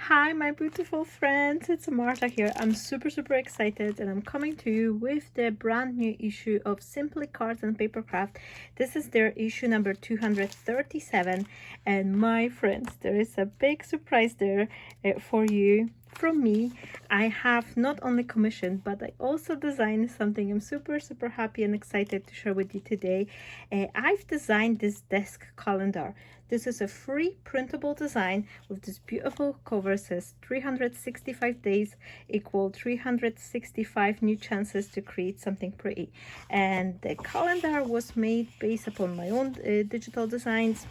Hi my beautiful friends, it's Marta here. I'm super excited and I'm coming to you with the brand new issue of Simply Cards and Papercraft. This is their issue number 237, and my friends, there is a big surprise there for you from me. I have not only commissioned, but I also designed something I'm super happy and excited to share with you today. I've designed this desk calendar. This is a free printable design with this beautiful cover. Says 365 days equal 365 new chances to create something pretty. And the calendar was made based upon my own digital designs.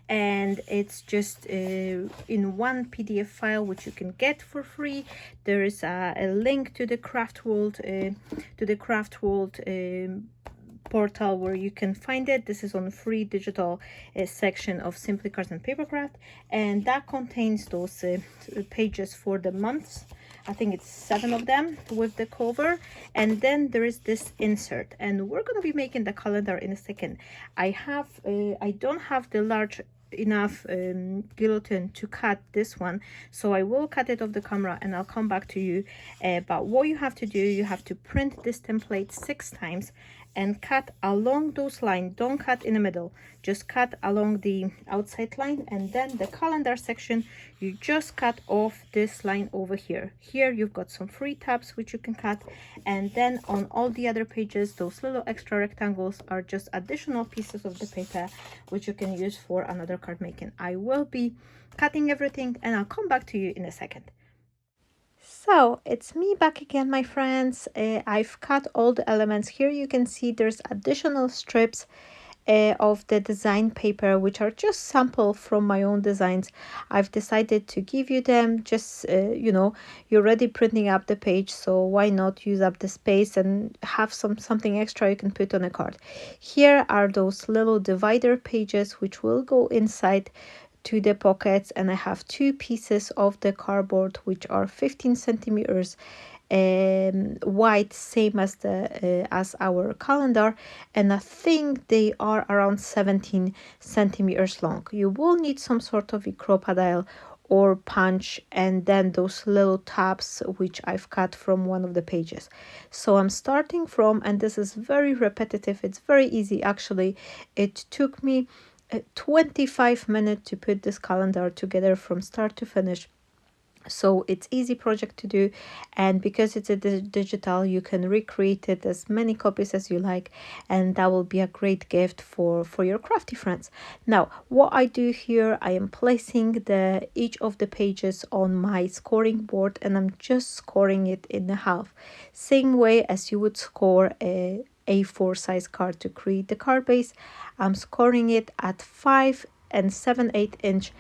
And it's just in one PDF file which you can get for free. There is a link to the Craft World portal where you can find it. This is on the free digital section of Simply Cards and Papercraft, and that contains those pages for the months. I think it's 7 of them with the cover, and then there is this insert, and we're going to be making the calendar in a second. I don't have the large enough guillotine to cut this one, so I will cut it off the camera and I'll come back to you. But what you have to do, you have to print this template 6 times and cut along those lines. Don't cut in the middle, just cut along the outside line, and then the calendar section, you just cut off this line over here. Here you've got some free tabs which you can cut, and then on all the other pages, those little extra rectangles are just additional pieces of the paper which you can use for another card making. I will be cutting everything and I'll come back to you in a second. So it's me back again, my friends. I've cut all the elements. Here you can see there's additional strips of the design paper, which are just sample from my own designs. I've decided to give you them. Just you know, you're already printing up the page, so why not use up the space and have something extra you can put on a card. Here are those little divider pages which will go inside to the pockets, and I have 2 pieces of the cardboard which are 15 centimeters wide, same as the as our calendar, and I think they are around 17 centimeters long. You will need some sort of a crocodile or punch, and then those little tabs which I've cut from one of the pages. So I'm starting from, and this is very repetitive, it's very easy actually. It took me 25 minutes to put this calendar together from start to finish. So it's easy project to do, and because it's a digital, you can recreate it as many copies as you like, and that will be a great gift for your crafty friends. Now what I do here, I am placing each of the pages on my scoring board, and I'm just scoring it in half, same way as you would score a A4 size card to create the card base. I'm scoring it at 5 and 7/8 inch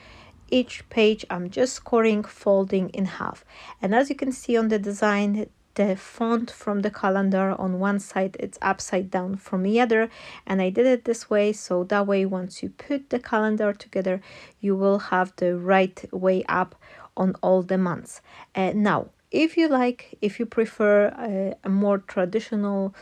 each page. I'm just scoring, folding in half, and as you can see on the design, the font from the calendar on one side, it's upside down from the other, and I did it this way so that way once you put the calendar together, you will have the right way up on all the months. Now if you prefer a more traditional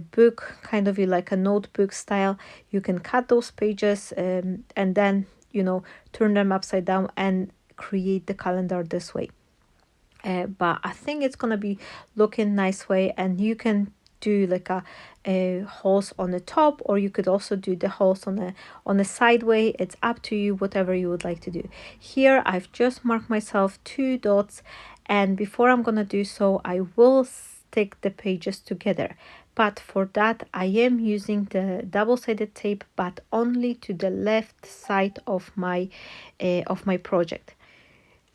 book, kind of like a notebook style, you can cut those pages and then, you know, turn them upside down and create the calendar this way. But I think it's gonna be looking nice way, and you can do like a holes on the top, or you could also do the holes on the side way. It's up to you, whatever you would like to do. Here I've just marked myself 2 dots, and before I'm gonna do so, I will stick the pages together. But for that, I am using the double-sided tape, but only to the left side of my project.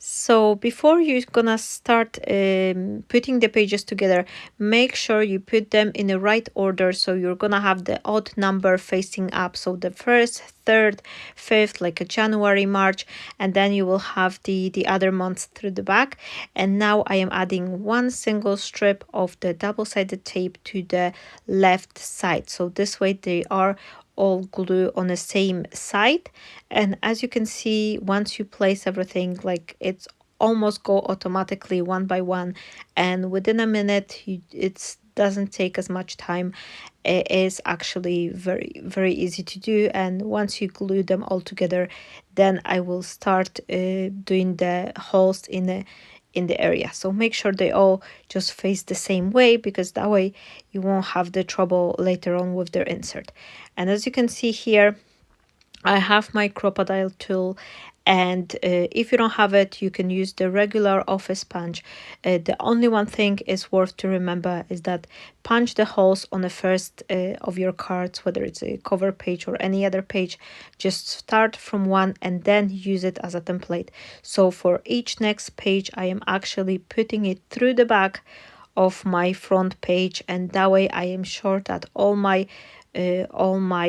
So before you're gonna start putting the pages together, make sure you put them in the right order, so you're gonna have the odd number facing up, so the 1st, 3rd, 5th, like a January, March, and then you will have the other months through the back. And now I am adding 1 single strip of the double-sided tape to the left side, so this way they are all glue on the same side. And as you can see, once you place everything, like it's almost go automatically one by one, and within a minute it's doesn't take as much time. It is actually very easy to do, and once you glue them all together, then I will start doing the holes in the area. So make sure they all just face the same way, because that way you won't have the trouble later on with their insert. And as you can see here, I have my crocodile tool, and if you don't have it, you can use the regular office punch. The only one thing is worth to remember is that punch the holes on the first of your cards, whether it's a cover page or any other page. Just start from one and then use it as a template. So for each next page, I am actually putting it through the back of my front page, and that way I am sure that all my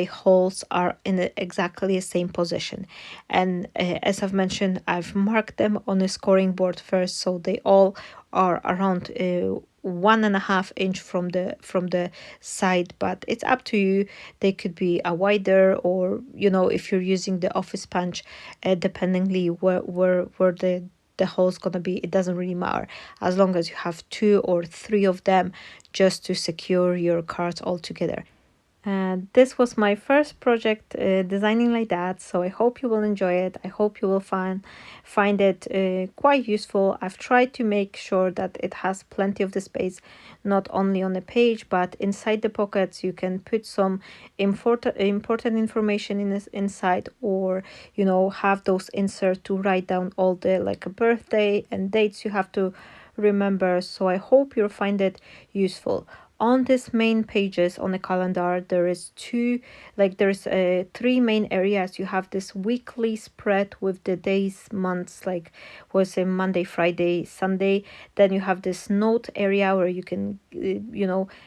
holes are in exactly the same position. And as I've mentioned, I've marked them on a scoring board first, so they all are around 1.5 inch from the side, but it's up to you. They could be a wider, or if you're using the office punch, dependingly where the hole's gonna be, it doesn't really matter, as long as you have 2 or 3 of them just to secure your cards all together. And this was my first project designing like that, so I hope you will enjoy it. I hope you will find it quite useful. I've tried to make sure that it has plenty of the space, not only on the page, but inside the pockets. You can put some important information inside, or have those inserts to write down all the like a birthday and dates you have to remember. So I hope you'll find it useful. On this main pages on the calendar, there is three main areas. You have this weekly spread with the days, months, like was a Monday, Friday, Sunday. Then you have this note area where you can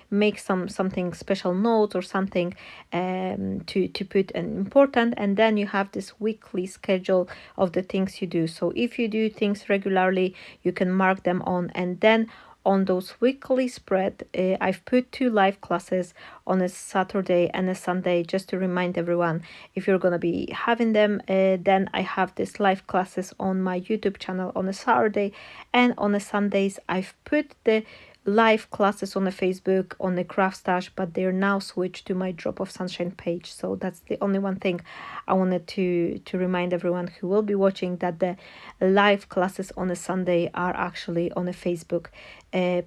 make something special note or something to put an important. And then you have this weekly schedule of the things you do. So if you do things regularly, you can mark them on. And then on those weekly spread, I've put 2 live classes on a Saturday and a Sunday, just to remind everyone, if you're gonna be having them. Then I have these live classes on my YouTube channel on a Saturday, and on a Sundays I've put the live classes on the Facebook on the CRAFTSTASH, but they're now switched to my Drop of Sunshine page. So that's the only one thing I wanted to remind everyone who will be watching, that the live classes on a Sunday are actually on a Facebook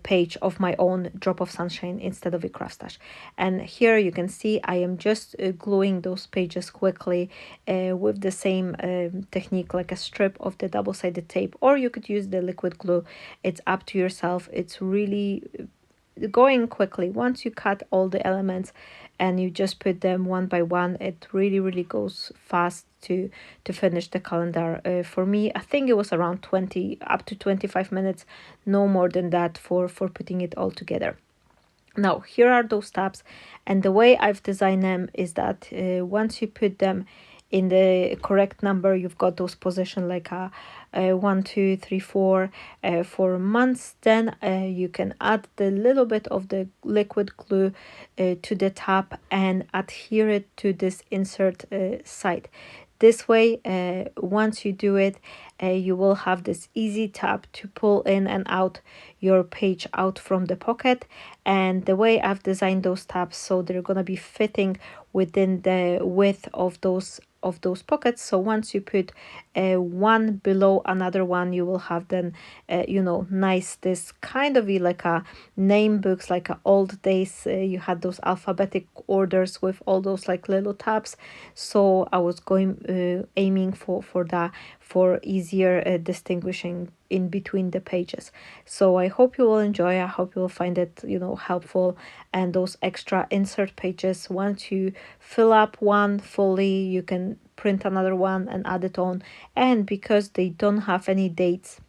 page of my own Drop of Sunshine instead of a CRAFTSTASH. And here you can see I am just gluing those pages quickly with the same technique, like a strip of the double-sided tape, or you could use the liquid glue. It's up to yourself. It's really going quickly. Once you cut all the elements and you just put them one by one, it really goes fast to finish the calendar. For me, I think it was around 20 up to 25 minutes, no more than that, for putting it all together. Now here are those tabs, and the way I've designed them is that once you put them in the correct number, you've got those positions like 1, 2, 3, 4 for months. Then you can add the little bit of the liquid glue to the tab and adhere it to this insert side. This way, once you do it, you will have this easy tab to pull in and out your page out from the pocket. And the way I've designed those tabs, so they're going to be fitting within the width of those pockets. So once you put one below another one, you will have then nice, this kind of like a name books, like a old days you had those alphabetic orders with all those like little tabs. So I was aiming for that, for easier distinguishing in between the pages. So I hope you will enjoy. I hope you will find it helpful. And those extra insert pages, once you fill up one fully, you can print another one and add it on. And because they don't have any dates,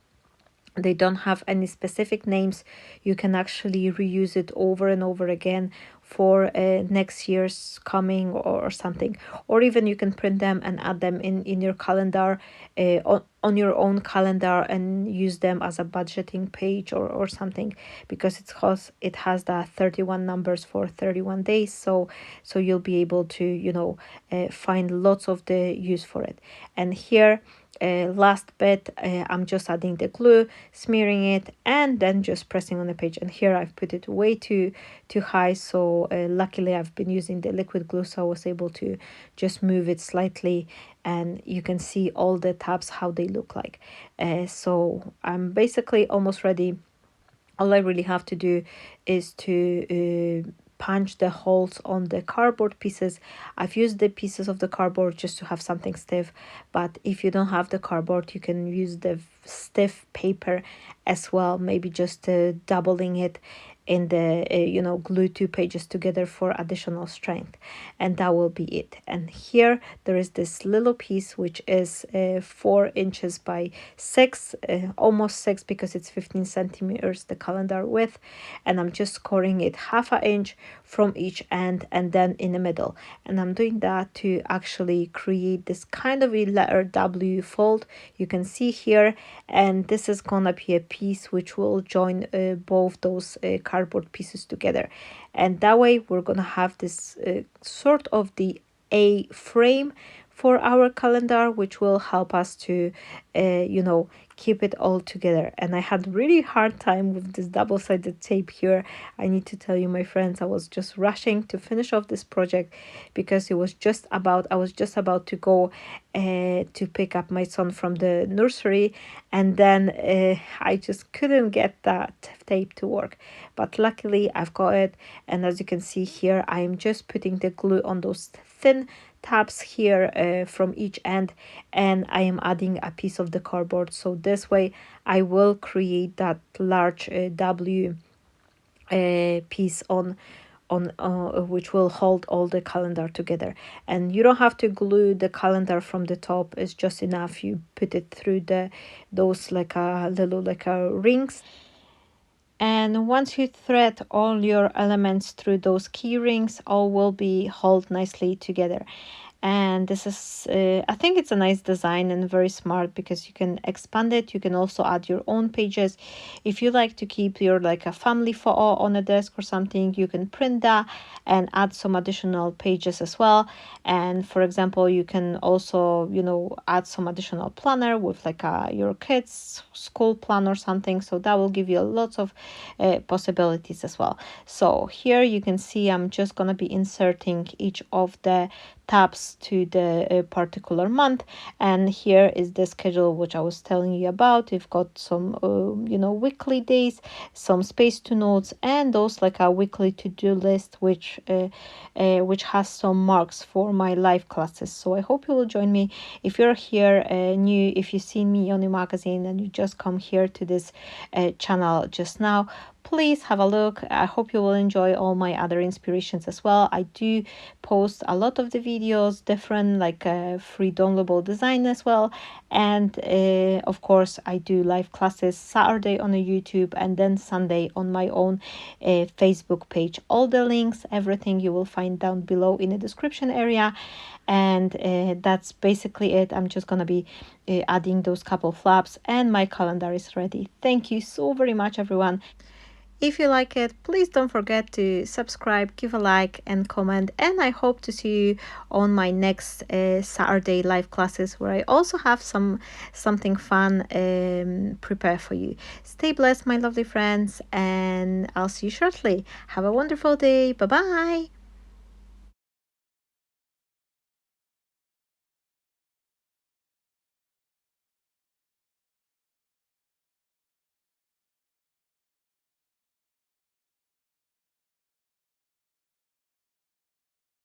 they don't have any specific names, you can actually reuse it over and over again for next year's coming or something. Or even you can print them and add them in your calendar, on your own calendar, and use them as a budgeting page or something, because it has the 31 numbers for 31 days. So you'll be able to find lots of the use for it. And here last bit, I'm just adding the glue, smearing it, and then just pressing on the page. And here I've put it way too high, so luckily I've been using the liquid glue, so I was able to just move it slightly, and you can see all the tabs how they look like. So I'm basically almost ready. All I really have to do is to punch the holes on the cardboard pieces. I've used the pieces of the cardboard just to have something stiff, but if you don't have the cardboard, you can use the stiff paper as well, maybe just doubling it in the you know, glue two pages together for additional strength, and that will be it. And here there is this little piece which is 4 inches by 6, almost 6, because it's 15 centimeters the calendar width, and I'm just scoring it 1/2 inch from each end and then in the middle. And I'm doing that to actually create this kind of a letter W fold you can see here, and this is gonna be a piece which will join both those cardboard pieces together, and that way we're gonna have this sort of the A frame for our calendar, which will help us to you know, keep it all together. And I had really hard time with this double-sided tape here. I need to tell you, my friends, I was just rushing to finish off this project because it was just about, I was just about to go to pick up my son from the nursery, and then I just couldn't get that tape to work. But luckily I've got it, and as you can see here, I'm just putting the glue on those thin tabs here from each end, and I am adding a piece of the cardboard, so this way I will create that large W piece on which will hold all the calendar together. And you don't have to glue the calendar from the top, it's just enough you put it through those like a little like a rings. And once you thread all your elements through those key rings, all will be held nicely together. And this is I think it's a nice design and very smart, because you can expand it. You can also add your own pages. If you like to keep your like a family photo on a desk or something, you can print that and add some additional pages as well. And for example, you can also, you know, add some additional planner with like your kids school plan or something, so that will give you lots of possibilities as well. So here you can see I'm just gonna be inserting each of the tabs to the particular month, and here is the schedule which I was telling you about. We've got some you know, weekly days, some space to notes, and those like a weekly to-do list which has some marks for my live classes. So I hope you will join me. If you're here new, if you've seen me on the magazine and you just come here to this channel just now, please have a look. I hope you will enjoy all my other inspirations as well. I do post a lot of the videos, different like free downloadable design as well, and of course I do live classes Saturday on a YouTube and then Sunday on my own Facebook page. All the links, everything you will find down below in the description area. And that's basically it. I'm just gonna be adding those couple flaps, and my calendar is ready. Thank you so very much, everyone. If you like it, please don't forget to subscribe, give a like and comment, and I hope to see you on my next Saturday live classes, where I also have something fun prepared for you. Stay blessed, my lovely friends, and I'll see you shortly. Have a wonderful day. Bye bye.